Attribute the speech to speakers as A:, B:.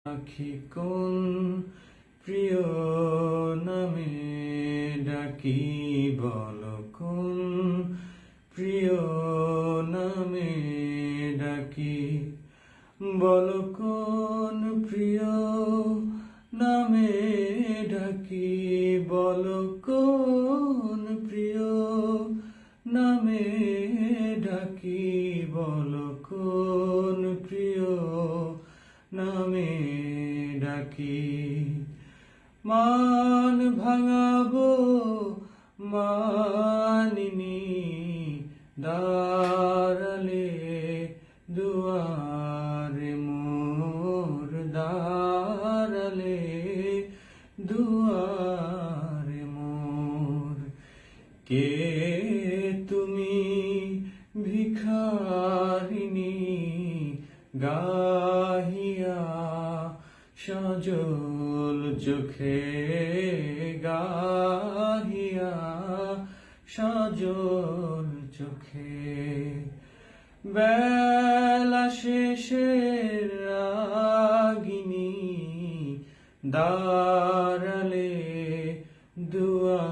A: আখি কোন প্রিয় নামে ডাকি বল কোন প্রিয় নামে ডাকি বল কোন প্রিয় নামে ডাকি বল কোন প্রিয় নামে ডাকি বল কোন প্রিয় নামে ডাকি মান ভাঙাবো মানিনি দাঁড়ালে দুয়ারে মোর দাঁড়ালে দুয়ারে মোর কে তুমি ভিখারিনী গাহিয়া সজল চোখে গাহিয়া সজল চোখে বেলা শেষের রাগিনী দাঁড়ালে দুয়া